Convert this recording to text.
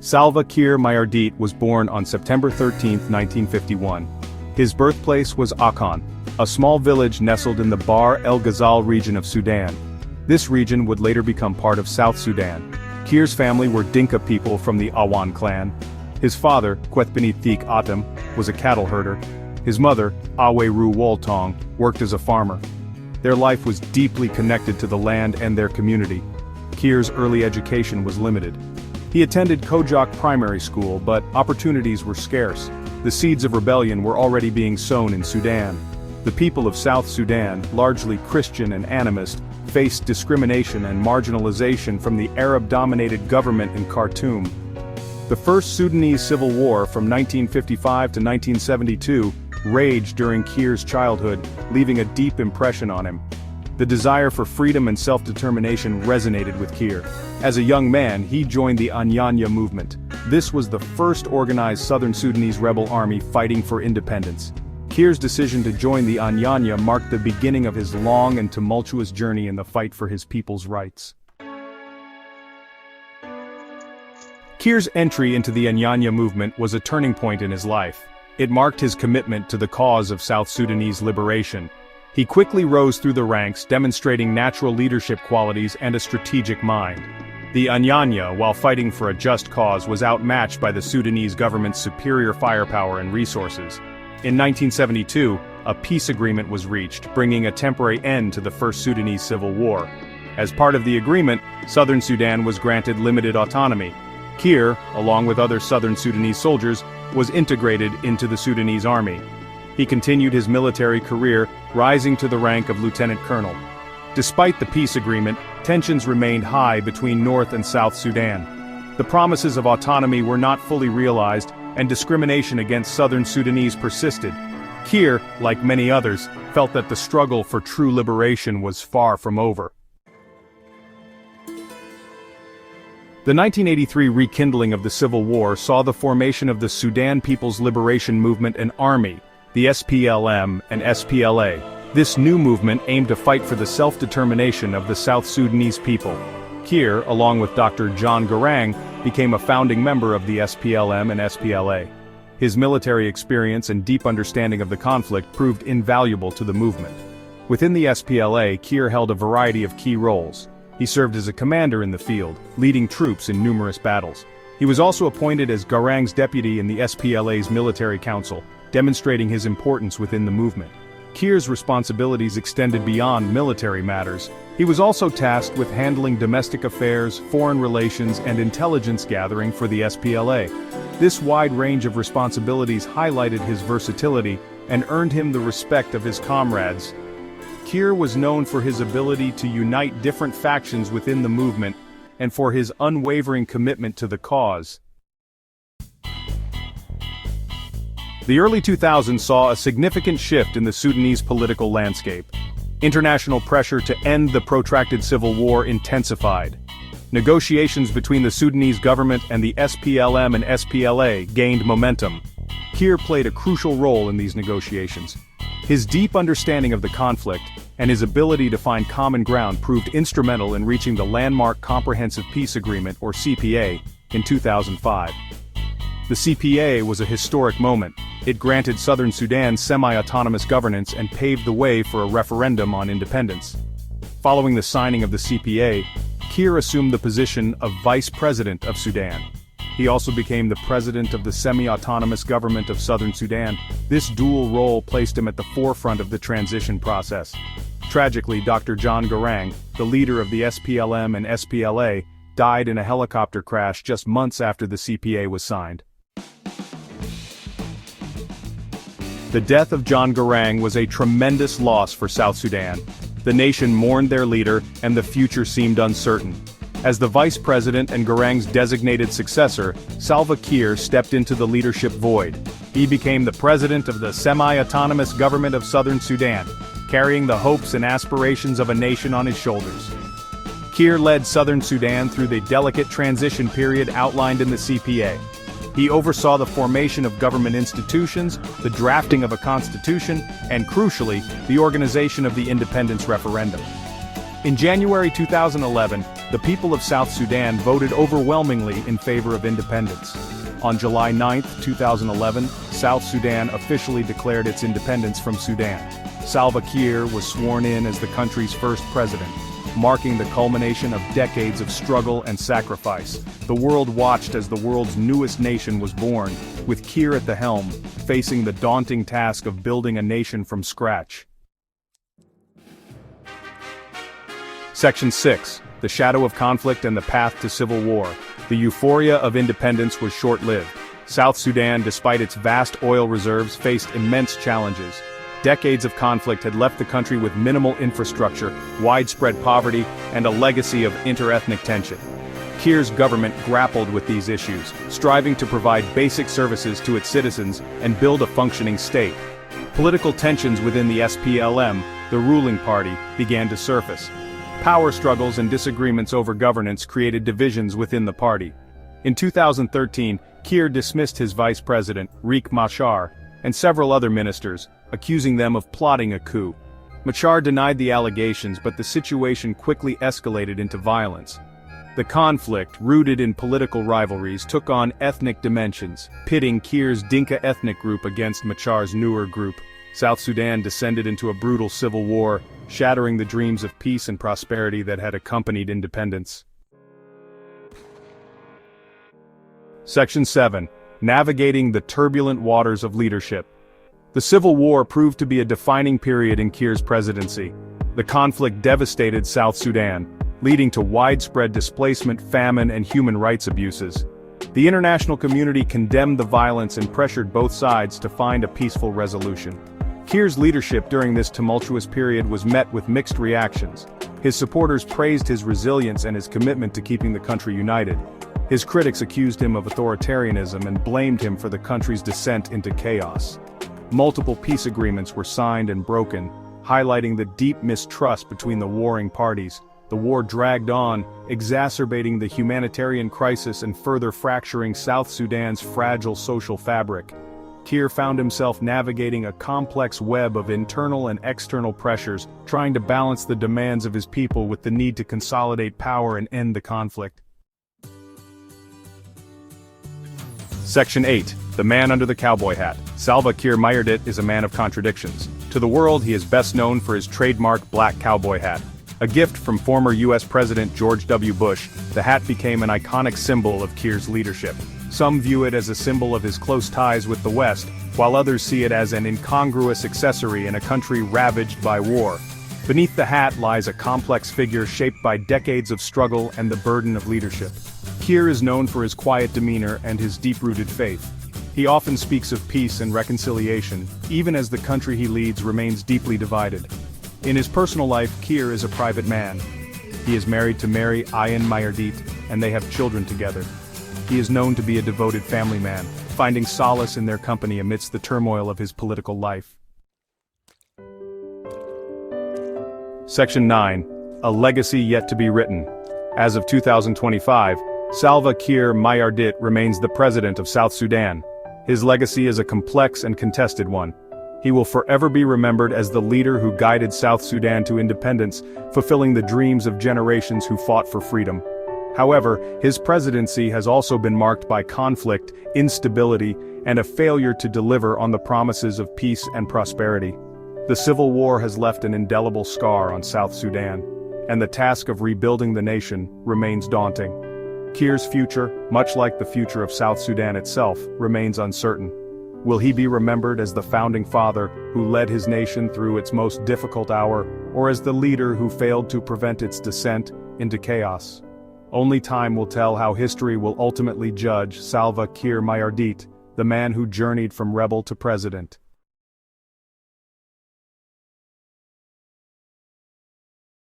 Salva Kiir Mayardit was born on September 13, 1951. His birthplace was Akan, a small village nestled in the Bahr el Ghazal region of Sudan. This region would later become part of South Sudan. Kiir's family were Dinka people from the Awan clan. His father, Kwethbeni Atem, was a cattle herder. His mother, Aweru Woltong, worked as a farmer. Their life was deeply connected to the land and their community. Kiir's early education was limited. He attended Kojak Primary School, but opportunities were scarce. The seeds of rebellion were already being sown in Sudan. The people of South Sudan, largely Christian and animist, faced discrimination and marginalization from the Arab-dominated government in Khartoum. The First Sudanese Civil War from 1955 to 1972 raged during Kiir's childhood, leaving a deep impression on him. The desire for freedom and self-determination resonated with Kiir. As a young man, he joined the Anyanya movement. This was the first organized southern Sudanese rebel army fighting for independence. Kiir's decision to join the Anyanya marked the beginning of his long and tumultuous journey in the fight for his people's rights. Kiir's entry into the Anyanya movement was a turning point in his life. It marked his commitment to the cause of South Sudanese liberation. He quickly rose through the ranks, demonstrating natural leadership qualities and a strategic mind. The Anyanya, while fighting for a just cause, was outmatched by the Sudanese government's superior firepower and resources. In 1972, a peace agreement was reached, bringing a temporary end to the First Sudanese Civil War. As part of the agreement, southern Sudan was granted limited autonomy. Kiir, along with other southern Sudanese soldiers, was integrated into the Sudanese army. He continued his military career, rising to the rank of lieutenant colonel. Despite the peace agreement, tensions remained high between North and South Sudan. The promises of autonomy were not fully realized, and discrimination against southern Sudanese persisted. Kiir, like many others, felt that the struggle for true liberation was far from over. The 1983 rekindling of the Civil War saw the formation of the Sudan People's Liberation Movement and Army, the SPLM and SPLA. This new movement aimed to fight for the self-determination of the South Sudanese people. Kiir, along with Dr. John Garang, became a founding member of the SPLM and SPLA. His military experience and deep understanding of the conflict proved invaluable to the movement. Within the SPLA, Kiir held a variety of key roles. He served as a commander in the field, leading troops in numerous battles. He was also appointed as Garang's deputy in the SPLA's military council, demonstrating his importance within the movement. Kiir's responsibilities extended beyond military matters. He was also tasked with handling domestic affairs, foreign relations, and intelligence gathering for the SPLA. This wide range of responsibilities highlighted his versatility and earned him the respect of his comrades. Kiir was known for his ability to unite different factions within the movement and for his unwavering commitment to the cause. The early 2000s saw a significant shift in the Sudanese political landscape. International pressure to end the protracted civil war intensified. Negotiations between the Sudanese government and the SPLM and SPLA gained momentum. Kiir played a crucial role in these negotiations. His deep understanding of the conflict and his ability to find common ground proved instrumental in reaching the landmark Comprehensive Peace Agreement, or CPA, in 2005. The CPA was a historic moment. It granted southern Sudan semi-autonomous governance and paved the way for a referendum on independence. Following the signing of the CPA, Kiir assumed the position of Vice President of Sudan. He also became the President of the semi-autonomous government of southern Sudan. This dual role placed him at the forefront of the transition process. Tragically, Dr. John Garang, the leader of the SPLM and SPLA, died in a helicopter crash just months after the CPA was signed. The death of John Garang was a tremendous loss for South Sudan. The nation mourned their leader, and the future seemed uncertain. As the vice president and Garang's designated successor, Salva Kiir stepped into the leadership void. He became the president of the semi-autonomous government of southern Sudan, carrying the hopes and aspirations of a nation on his shoulders. Kiir led southern Sudan through the delicate transition period outlined in the CPA. He oversaw the formation of government institutions, the drafting of a constitution, and crucially, the organization of the independence referendum. In January 2011, the people of South Sudan voted overwhelmingly in favor of independence. On July 9, 2011, South Sudan officially declared its independence from Sudan. Salva Kiir was sworn in as the country's first president, marking the culmination of decades of struggle and sacrifice. The world watched as the world's newest nation was born, with Kiir at the helm, facing the daunting task of building a nation from scratch. Section 6. The Shadow of Conflict and the Path to Civil War. The euphoria of independence was short-lived. South Sudan, despite its vast oil reserves, faced immense challenges. Decades of conflict had left the country with minimal infrastructure, widespread poverty, and a legacy of inter-ethnic tension. Kiir's government grappled with these issues, striving to provide basic services to its citizens and build a functioning state. Political tensions within the SPLM, the ruling party, began to surface. Power struggles and disagreements over governance created divisions within the party. In 2013, Kiir dismissed his vice president, Riek Machar, and several other ministers, accusing them of plotting a coup. Machar denied the allegations, but the situation quickly escalated into violence. The conflict, rooted in political rivalries, took on ethnic dimensions, pitting Kiir's Dinka ethnic group against Machar's Nuer group. South Sudan descended into a brutal civil war, shattering the dreams of peace and prosperity that had accompanied independence. Section 7. Navigating the turbulent waters of leadership. The Civil War proved to be a defining period in Kiir's presidency. The conflict devastated South Sudan, leading to widespread displacement, famine, and human rights abuses. The international community condemned the violence and pressured both sides to find a peaceful resolution. Kiir's leadership during this tumultuous period was met with mixed reactions. His supporters praised his resilience and his commitment to keeping the country united. His critics accused him of authoritarianism and blamed him for the country's descent into chaos. Multiple peace agreements were signed and broken, highlighting the deep mistrust between the warring parties. The war dragged on, exacerbating the humanitarian crisis and further fracturing South Sudan's fragile social fabric. Kiir found himself navigating a complex web of internal and external pressures, trying to balance the demands of his people with the need to consolidate power and end the conflict. Section 8. The Man Under the Cowboy Hat. Salva Kiir Mayardit is a man of contradictions. To the world, he is best known for his trademark black cowboy hat. A gift from former U.S. President George W. Bush, the hat became an iconic symbol of Kiir's leadership. Some view it as a symbol of his close ties with the West, while others see it as an incongruous accessory in a country ravaged by war. Beneath the hat lies a complex figure shaped by decades of struggle and the burden of leadership. Kiir is known for his quiet demeanor and his deep-rooted faith. He often speaks of peace and reconciliation, even as the country he leads remains deeply divided. In his personal life, Kiir is a private man. He is married to Mary Ayan Mayardit, and they have children together. He is known to be a devoted family man, finding solace in their company amidst the turmoil of his political life. Section 9. A Legacy Yet to be Written. As of 2025, Salva Kiir Mayardit remains the president of South Sudan. His legacy is a complex and contested one. He will forever be remembered as the leader who guided South Sudan to independence, fulfilling the dreams of generations who fought for freedom. However, his presidency has also been marked by conflict, instability, and a failure to deliver on the promises of peace and prosperity. The civil war has left an indelible scar on South Sudan, and the task of rebuilding the nation remains daunting. Kiir's future, much like the future of South Sudan itself, remains uncertain. Will he be remembered as the founding father who led his nation through its most difficult hour, or as the leader who failed to prevent its descent into chaos? Only time will tell how history will ultimately judge Salva Kiir Mayardit, the man who journeyed from rebel to president.